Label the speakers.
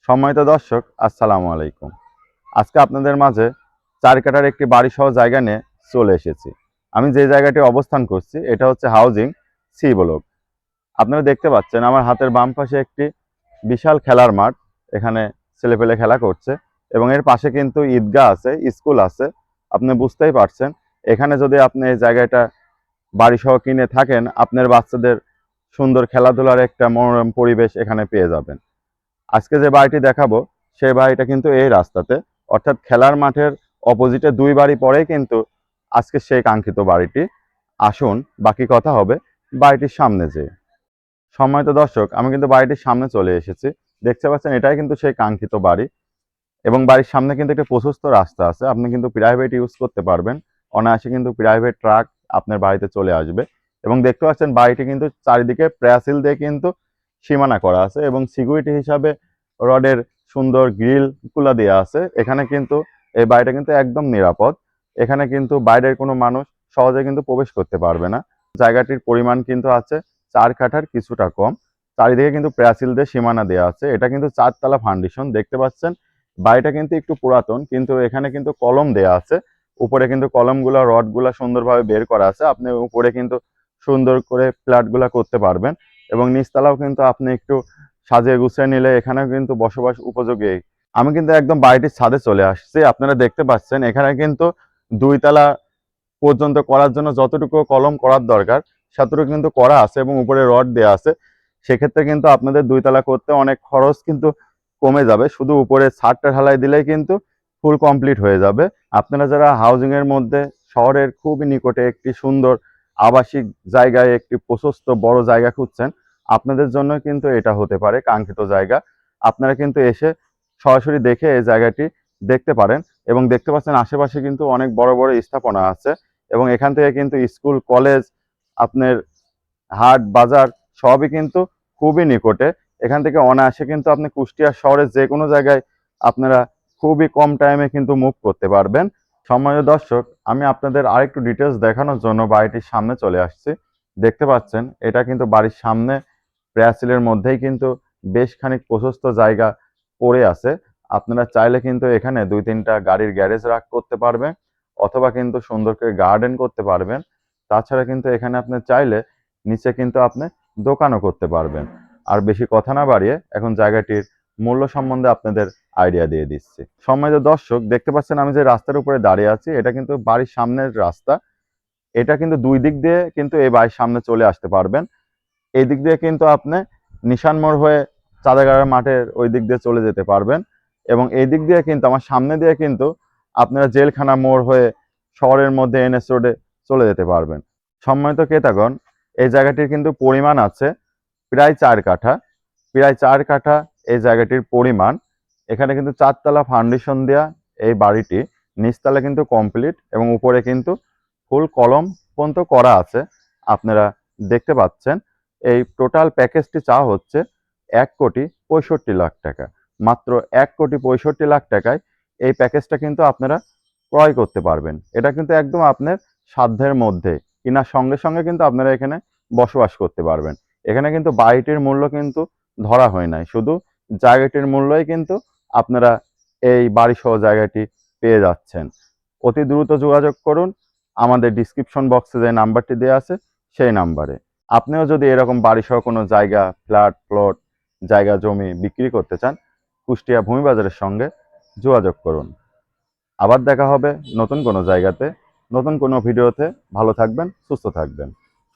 Speaker 1: সম্মানিত দর্শক, আসসালামু আলাইকুম। আজকে আপনাদের মাঝে ৪ কাঠার একটি বাড়িসহ জায়গা নিয়ে চলে এসেছি। আমি যে জায়গাটি অবস্থান করছি এটা হচ্ছে হাউজিং সি ব্লক। আপনারা দেখতে পাচ্ছেন আমার হাতের বাম পাশে একটি বিশাল খেলার মাঠ। এখানে ছেলেপেলে খেলা করছে এবং এর পাশে কিন্তু ঈদগাহ আছে, স্কুল আছে। আপনি বুঝতেই পারছেন, এখানে যদি আপনি এই জায়গাটা বাড়িসহ কিনে থাকেন, আপনার বাচ্চাদের সুন্দর খেলাধুলার একটা মনোরম পরিবেশ এখানে পেয়ে যাবেন। আজকে যে বাড়িটি দেখাবো সেই বাড়িটা কিন্তু এই রাস্তাতে, অর্থাৎ খেলার মাঠের অপোজিটে 2 বাড়ি পরেই কিন্তু আজকে সেই কাঙ্ক্ষিত বাড়িটি। আসুন বাকি কথা হবে বাড়িটির সামনে যেয়ে। সম্মানিত দর্শক, আমি কিন্তু বাড়িটির সামনে চলে এসেছি। দেখতে পাচ্ছেন এটাই কিন্তু সেই কাঙ্ক্ষিত বাড়ি এবং বাড়ির সামনে কিন্তু একটা প্রশস্ত রাস্তা আছে। আপনি কিন্তু প্রাইভেট ইউজ করতে পারবেন। অনায়াসে কিন্তু প্রাইভেট ট্রাক আপনার বাড়িতে চলে আসবে এবং দেখতে পাচ্ছেন বাড়িটি কিন্তু চারিদিকে প্রাচীর দিয়ে কিন্তু সীমানা করা আছে এবং সিকিউরিটি হিসাবে রডের সুন্দর গ্রিলগুলো দেওয়া আছে। এখানে কিন্তু এই বাড়িটা কিন্তু একদম নিরাপদ। এখানে কিন্তু বাইরের কোনো মানুষ সহজে কিন্তু প্রবেশ করতে পারবে না। জায়গাটির পরিমাণ কিন্তু আছে 4 কাঠার কিছুটা কম। চারিদিকে কিন্তু প্রাচীর দিয়ে সীমানা দেওয়া আছে। এটা কিন্তু 4 তলা ফাউন্ডেশন। দেখতে পাচ্ছেন বাড়িটা কিন্তু একটু পুরাতন, কিন্তু এখানে কিন্তু কলম দেয়া আছে। উপরে কিন্তু কলমগুলা রডগুলা সুন্দরভাবে বের করা আছে। আপনি উপরে কিন্তু সুন্দর করে ফ্ল্যাটগুলা করতে পারবেন এবং নিচতলাও কিন্তু আপনি একটু সাজিয়ে গুছিয়ে নিলে এখানেও কিন্তু বসবাস উপযোগী। আমি কিন্তু একদম বাড়িটির ছাদে চলে আসছি। আপনারা দেখতে পাচ্ছেন এখানে কিন্তু 2 তলা পর্যন্ত করার জন্য যতটুকু কলম করার দরকার ততটুকু কিন্তু করা আছে এবং উপরে রড দেওয়া আছে। সেক্ষেত্রে কিন্তু আপনাদের 2 তলা করতে অনেক খরচ কিন্তু কমে যাবে। শুধু উপরে ছাদটা ঢালাই দিলেই কিন্তু ফুল কমপ্লিট হয়ে যাবে। আপনারা যারা হাউজিং এর মধ্যে শহরের খুবই নিকটে একটি সুন্দর আবাসিক জায়গায় একটি প্রশস্ত বড় জায়গা খুঁজছেন, আপনাদের জন্য কিন্তু এটা হতে পারে কাঙ্ক্ষিত জায়গা। আপনারা কিন্তু এসে সরাসরি দেখে এই জায়গাটি দেখতে পারেন এবং দেখতে পাচ্ছেন আশেপাশে কিন্তু অনেক বড় বড় স্থাপনা আছে এবং এখান থেকে কিন্তু স্কুল, কলেজ, আপনার হাট, বাজার সবই কিন্তু খুবই নিকটে। এখান থেকে অনায়াসে কিন্তু আপনি কুষ্টিয়া শহরের যে কোনো জায়গায় আপনারা খুবই কম টাইমে কিন্তু মুভ করতে পারবেন। সম্মানিত দর্শক, আমি আপনাদের আরেকটু ডিটেলস দেখানোর জন্য বাড়িটির সামনে চলে আসছি। দেখতে পাচ্ছেন এটা কিন্তু বাড়ির সামনে প্রাচীরের মধ্যেই কিন্তু বেশ খানিক প্রশস্ত জায়গা পড়ে আছে। আপনারা চাইলে কিন্তু এখানে 2-3টা গাড়ির গ্যারেজ রাখ করতে পারবেন অথবা কিন্তু সুন্দর করে গার্ডেন করতে পারবেন। তাছাড়া কিন্তু এখানে আপনি চাইলে নিচে কিন্তু আপনি দোকানও করতে পারবেন। আর বেশি কথা না বাড়িয়ে এখন জায়গাটির মূল্য সম্বন্ধে আপনাদের আইডিয়া দিয়ে দিচ্ছি। সম্মানিত দর্শক, দেখতে পাচ্ছেন আমি যে রাস্তার উপরে দাঁড়িয়ে আছি এটা কিন্তু বাড়ির সামনের রাস্তা। এটা কিন্তু 2 দিক দিয়ে কিন্তু এই বাড়ির সামনে চলে আসতে পারবেন। এই দিক দিয়ে কিন্তু আপনি নিশান মোড় হয়ে চাঁদাগাড়ার মাঠের ওই দিক দিয়ে চলে যেতে পারবেন এবং এই দিক দিয়ে কিন্তু আমার সামনে দিয়ে কিন্তু আপনারা জেলখানা মোড় হয়ে শহরের মধ্যে এনএস রোডে চলে যেতে পারবেন। সম্মানিত ক্রেতাগণ, এই জায়গাটির কিন্তু পরিমাণ আছে প্রায় 4 কাঠা। প্রায় 4 কাঠা এই জায়গাটির পরিমাণ। এখানে কিন্তু 4 তলা ফাউন্ডেশন দেয়া এই বাড়িটি, নিচতলা কিন্তু কমপ্লিট এবং উপরে কিন্তু ফুল কলম পর্যন্ত করা আছে। আপনারা দেখতে পাচ্ছেন এই টোটাল প্যাকেজটি চাওয়া হচ্ছে 1,65,লাখ টাকা। মাত্র 1,65,লাখ টাকায় এই প্যাকেজটা কিন্তু আপনারা ক্রয় করতে পারবেন। এটা কিন্তু একদম আপনার সাধ্যের মধ্যে। কিনার সঙ্গে সঙ্গে কিন্তু আপনারা এখানে বসবাস করতে পারবেন। এখানে কিন্তু বাড়িটির মূল্য কিন্তু ধরা হয় নাই। শুধু জায়গাটির মূল্যই কিন্তু আপনারা এই বাড়িসহ জায়গাটি পেয়ে যাচ্ছেন। অতি দ্রুত যোগাযোগ করুন আমাদের ডিসক্রিপশন বক্সে যে নাম্বারটি দেওয়া আছে সেই নাম্বারে। আপনিও যদি এরকম বাড়িসহ কোনো জায়গা, ফ্ল্যাট, প্লট, জায়গা জমি বিক্রি করতে চান, কুষ্টিয়া ভূমি বাজারের সঙ্গে যোগাযোগ করুন। আবার দেখা হবে নতুন কোনো জায়গাতে, নতুন কোনো ভিডিওতে। ভালো থাকবেন, সুস্থ থাকবেন।